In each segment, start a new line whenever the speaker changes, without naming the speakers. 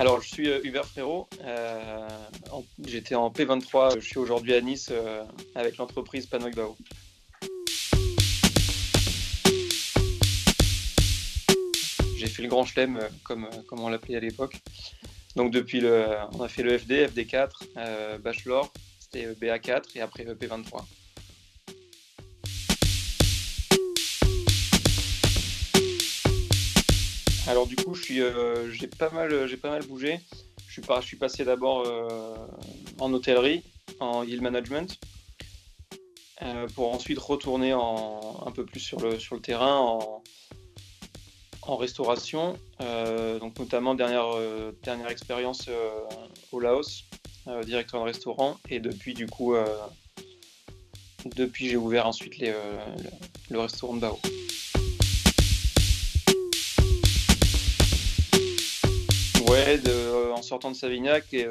Alors, je suis Hubert Frérot. J'étais en P23. Je suis aujourd'hui à Nice avec l'entreprise Panoy Bao. J'ai fait le Grand Chelem, comme on l'appelait à l'époque. Donc, on a fait le FD, FD4, Bachelor, c'était BA4 et après P23. Alors, du coup, j'ai pas mal bougé. Je suis passé d'abord en hôtellerie, en yield management, pour ensuite retourner un peu plus sur le terrain en restauration, donc notamment dernière expérience au Laos, directeur de restaurant, et depuis j'ai ouvert ensuite le restaurant de Bao. Ouais, en sortant de Savignac, et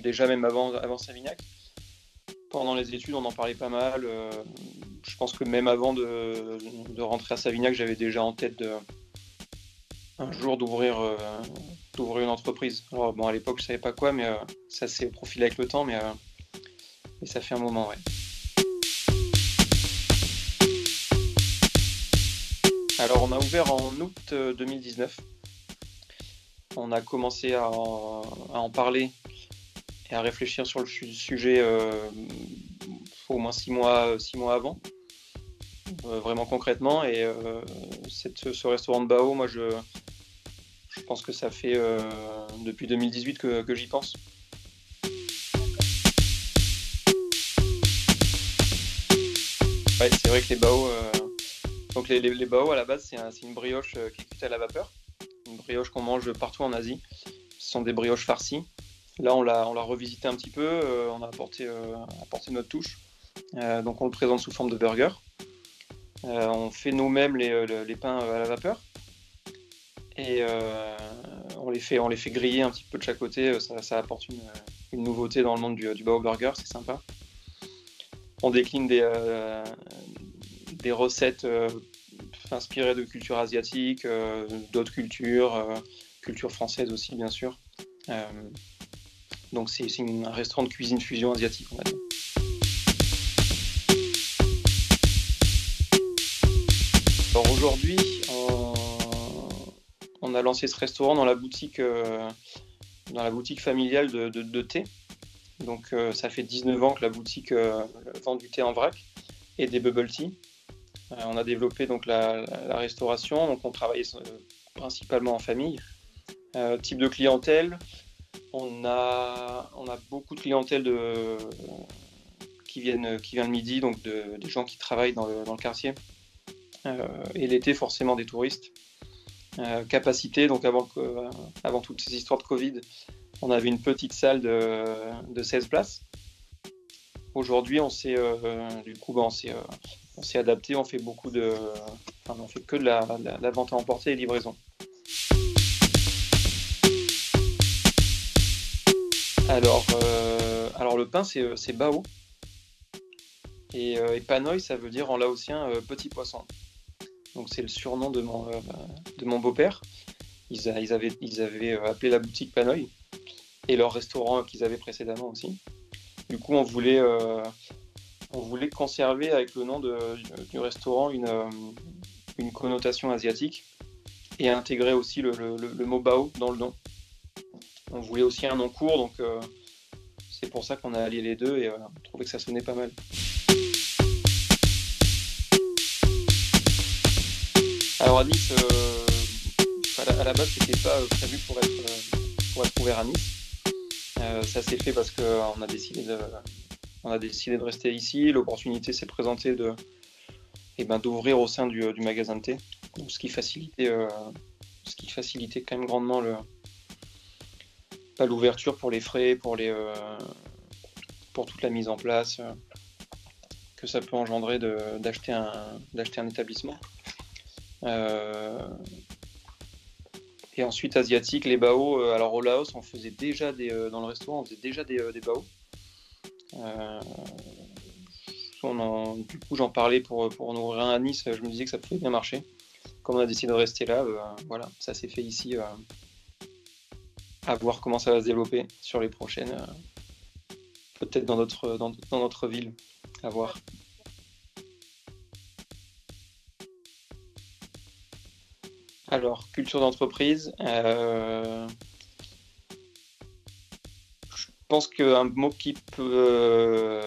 déjà même avant Savignac, pendant les études on en parlait pas mal, je pense que même avant de rentrer à Savignac, j'avais déjà en tête un jour d'ouvrir une entreprise. Alors bon, à l'époque je savais pas quoi, mais ça s'est profilé avec le temps, mais ça fait un moment, ouais. Alors on a ouvert en août 2019. On a commencé à en parler et à réfléchir sur le sujet au moins 6 mois avant, vraiment concrètement. Et ce restaurant de Bao, moi je pense que ça fait depuis 2018 que j'y pense. Ouais, c'est vrai que les bao, donc les bao à la base, c'est une brioche qui est cuite à la vapeur, une brioche qu'on mange partout en Asie. Ce sont des brioches farcies. Là, on l'a revisité un petit peu, on a apporté notre touche. Donc on le présente sous forme de burger. On fait nous-mêmes les pains à la vapeur et on les fait griller un petit peu de chaque côté. Ça apporte une nouveauté dans le monde du bao burger, c'est sympa. On décline des recettes inspirées de culture asiatique, d'autres culture française aussi bien sûr. Donc c'est un restaurant de cuisine fusion asiatique, on va dire. Alors aujourd'hui, on a lancé ce restaurant dans la boutique familiale de thé. Donc ça fait 19 ans que la boutique vend du thé en vrac et des bubble tea. On a développé donc la restauration, donc on travaille principalement en famille. Type de clientèle, on a beaucoup de clientèle qui vient le midi, donc des gens qui travaillent dans le quartier. Et l'été, forcément des touristes. Capacité, donc avant toutes ces histoires de Covid, on avait une petite salle de 16 places. Aujourd'hui, on s'est adapté, on fait on fait que de la vente à emporter et livraison. Alors le pain, c'est bao. Et panoy, ça veut dire en laotien petit poisson. Donc c'est le surnom de mon beau-père. Ils avaient appelé la boutique Panoy et leur restaurant qu'ils avaient précédemment aussi. Du coup, on voulait conserver avec le nom du restaurant une connotation asiatique et intégrer aussi le mot bao dans le nom. On voulait aussi un nom court, donc c'est pour ça qu'on a allié les deux et on trouvait que ça sonnait pas mal. Alors à Nice, à la base, c'était pas prévu pour être ouvert à Nice. Ça s'est fait parce qu'on a décidé de rester ici. L'opportunité s'est présentée d'ouvrir au sein du magasin de thé, ce qui facilitait quand même grandement l'ouverture pour les frais, pour toute la mise en place que ça peut engendrer d'acheter un établissement. Et ensuite asiatique, les bao. Alors au Laos, on faisait déjà dans le restaurant, on faisait déjà des bao. Du coup, j'en parlais pour en ouvrir un à Nice. Je me disais que ça pouvait bien marcher. Comme on a décidé de rester là, voilà, ça s'est fait ici. à voir comment ça va se développer sur les prochaines, peut-être dans notre ville, à voir. Alors, culture d'entreprise, je pense qu'un mot qui peut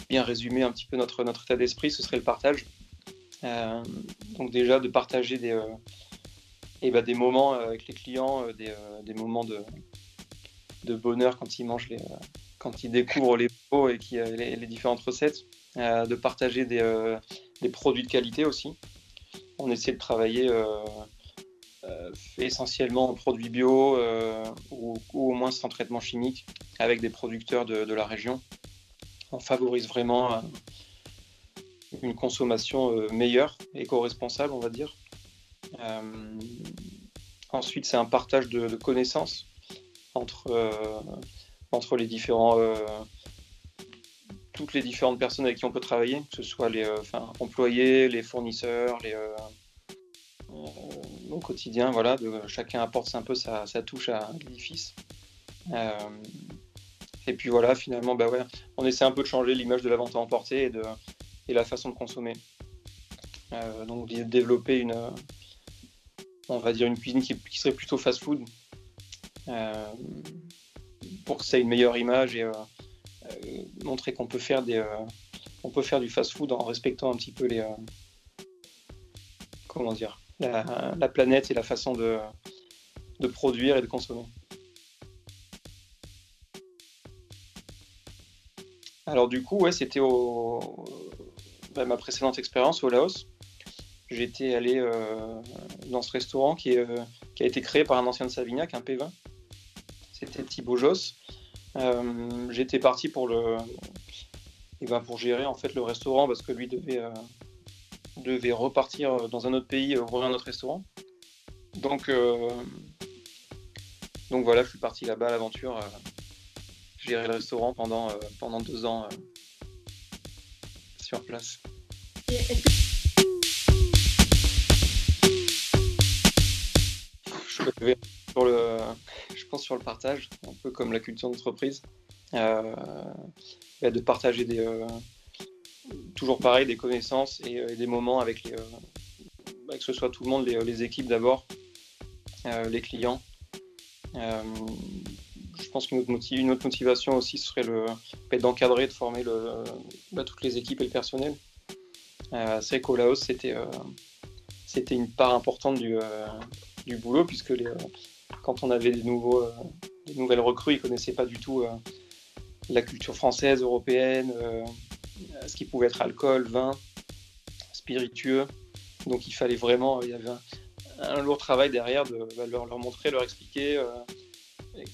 bien résumer un petit peu notre état d'esprit, ce serait le partage. Donc déjà de partager des moments avec les clients, des moments de bonheur quand ils mangent quand ils découvrent les pots et les différentes recettes, de partager des produits de qualité aussi. On essaie de travailler essentiellement en produits bio ou au moins sans traitement chimique avec des producteurs de la région. On favorise vraiment une consommation meilleure, éco-responsable, on va dire. Ensuite, c'est un partage de connaissances entre les toutes les différentes personnes avec qui on peut travailler, que ce soit les employés, les fournisseurs, au quotidien, voilà, chacun apporte un peu sa touche à l'édifice. Et puis voilà, finalement, on essaie un peu de changer l'image de la vente à emporter et la façon de consommer. Donc développer on va dire une cuisine qui serait plutôt fast-food pour que ça ait une meilleure image et montrer qu'on peut faire du fast-food en respectant un petit peu comment dire, la planète et la façon de produire et de consommer. Alors du coup, ouais, c'était ma précédente expérience au Laos. J'étais allé dans ce restaurant qui a été créé par un ancien de Savignac, un P20. C'était Thibaut Josse. J'étais parti pour gérer en fait le restaurant parce que lui devait repartir dans un autre pays, ouvrir un autre restaurant. Donc voilà, je suis parti là-bas à l'aventure, gérer le restaurant pendant 2 ans sur place. Je pense sur le partage, un peu comme la culture d'entreprise, de partager toujours pareil, des connaissances et des moments avec que ce soit tout le monde, les équipes d'abord, les clients. Je pense qu'une autre motivation aussi serait d'encadrer, de former toutes les équipes et le personnel. C'est vrai qu'au Laos, c'était une part importante du boulot, puisque quand on avait des nouvelles recrues, ils ne connaissaient pas du tout la culture française, européenne, ce qui pouvait être alcool, vin, spiritueux. Donc il fallait vraiment, il y avait un lourd travail derrière de leur montrer, leur expliquer,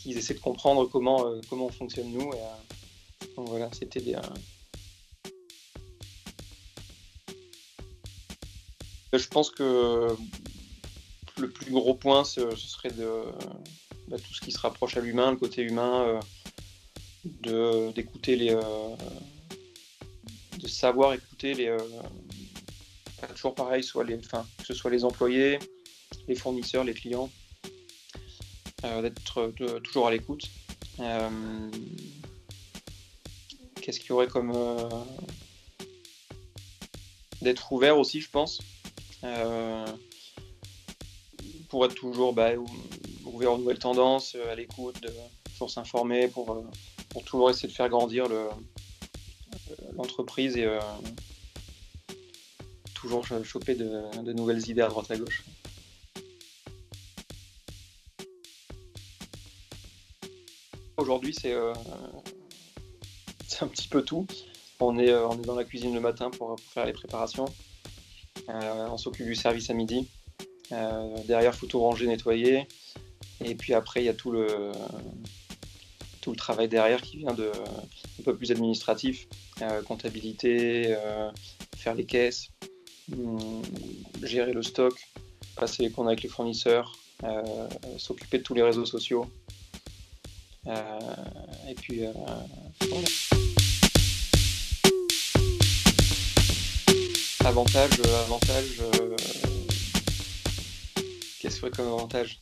qu'ils essaient de comprendre comment on fonctionne nous. Donc voilà, c'était Je pense que le plus gros point, ce serait tout ce qui se rapproche à l'humain, le côté humain, d'écouter de savoir écouter pas toujours pareil, que ce soit les employés, les fournisseurs, les clients, d'être toujours à l'écoute. Qu'est-ce qu'il y aurait comme d'être ouvert aussi, je pense, pour être toujours ouvert aux nouvelles tendances, à l'écoute, toujours s'informer, pour toujours essayer de faire grandir l'entreprise et toujours choper de nouvelles idées à droite à gauche. Aujourd'hui, c'est un petit peu tout. On est dans la cuisine le matin pour faire les préparations. On s'occupe du service à midi. Derrière, il faut tout ranger, nettoyer. Et puis après, il y a tout le travail derrière qui vient un peu plus administratif. Comptabilité, faire les caisses, gérer le stock, passer les commandes avec les fournisseurs, s'occuper de tous les réseaux sociaux. Et puis voilà. Avantage, qu'est-ce que comme avantage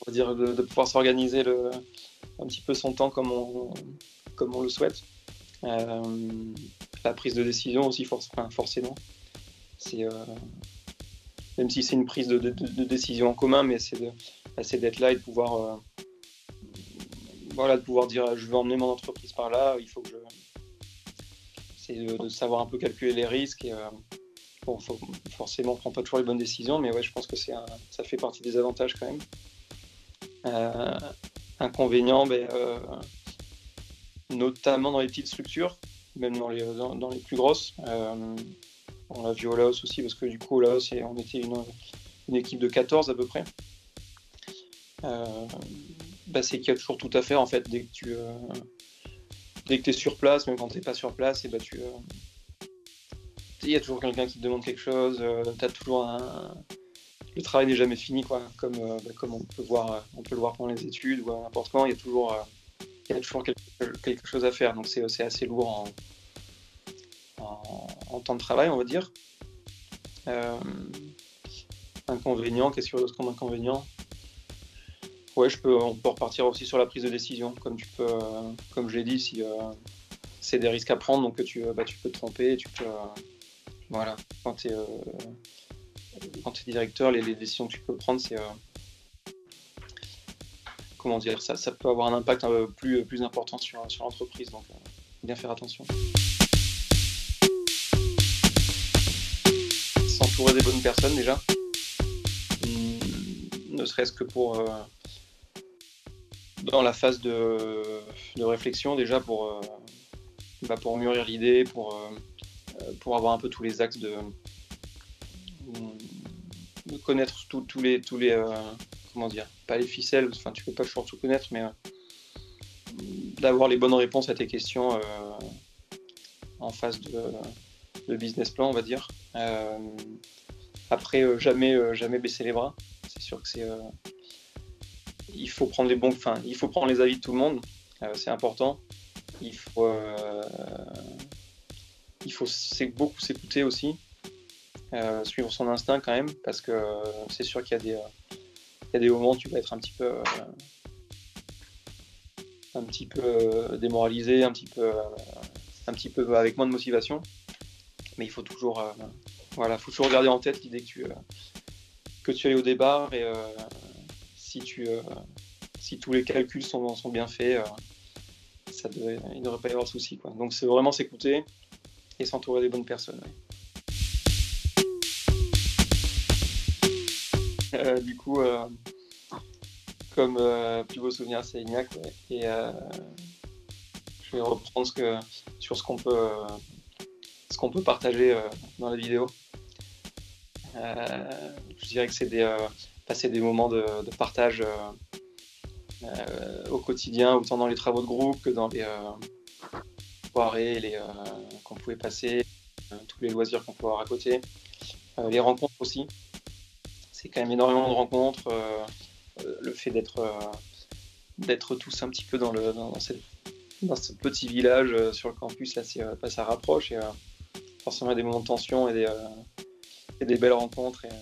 on va dire, de pouvoir s'organiser un petit peu son temps comme on le souhaite. La prise de décision aussi, forcément. C'est, même si c'est une prise de décision en commun, mais c'est d'être là et de pouvoir, voilà, de pouvoir dire je veux emmener mon entreprise par là, il faut que c'est de savoir un peu calculer les risques. Et, bon, forcément, on ne prend pas toujours les bonnes décisions, mais ouais, je pense que ça fait partie des avantages quand même. Inconvénients, notamment dans les petites structures, même dans les plus grosses. On l'a vu au Laos aussi, parce que du coup, au Laos, on était une équipe de 14 à peu près. C'est qu'il y a toujours tout à faire en fait. Dès que tu es sur place, même quand tu n'es pas sur place, et il y a toujours quelqu'un qui te demande quelque chose. T'as toujours le travail n'est jamais fini, quoi. Comme on peut le voir pendant les études ou n'importe quand, il y a toujours quelque chose à faire. Donc c'est assez lourd en temps de travail, on va dire. Inconvénient, qu'est-ce qu'il y a d'autre comme inconvénient? Ouais, on peut repartir aussi sur la prise de décision, comme je l'ai dit, si c'est des risques à prendre, donc tu peux te tromper, voilà. Quand tu es directeur, les décisions que tu peux prendre, c'est comment dire, ça peut avoir un impact un peu plus important sur l'entreprise, donc bien faire attention. S'entourer des bonnes personnes déjà, ne serait-ce que pour dans la phase de réflexion déjà pour mûrir l'idée, pour avoir un peu tous les axes de connaître tous les comment dire, pas les ficelles, enfin tu peux pas toujours tout connaître, mais d'avoir les bonnes réponses à tes questions en phase de business plan, on va dire. Après, jamais baisser les bras. C'est sûr que il faut prendre il faut prendre les avis de tout le monde. C'est important. Il faut beaucoup s'écouter aussi, suivre son instinct quand même, parce que c'est sûr qu'il y a des moments où tu vas être un petit peu démoralisé, un petit peu avec moins de motivation, mais il faut toujours faut toujours garder en tête l'idée que tu es au départ, et si tous les calculs sont bien faits, il ne devrait pas y avoir de souci, quoi. Donc c'est vraiment s'écouter et s'entourer des bonnes personnes. Ouais. Du coup, comme plus beau souvenir, c'est Ignac, ouais. Et je vais reprendre sur ce qu'on peut partager dans la vidéo. Je dirais que c'est des moments de partage au quotidien, autant dans les travaux de groupe que dans les soirées qu'on pouvait passer, tous les loisirs qu'on pouvait avoir à côté. Les rencontres aussi. C'est quand même énormément de rencontres. Le fait d'être tous un petit peu dans ce petit village sur le campus, là, ça rapproche, et forcément il y a des moments de tension et des belles rencontres et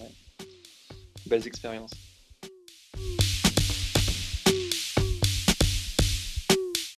belles expériences.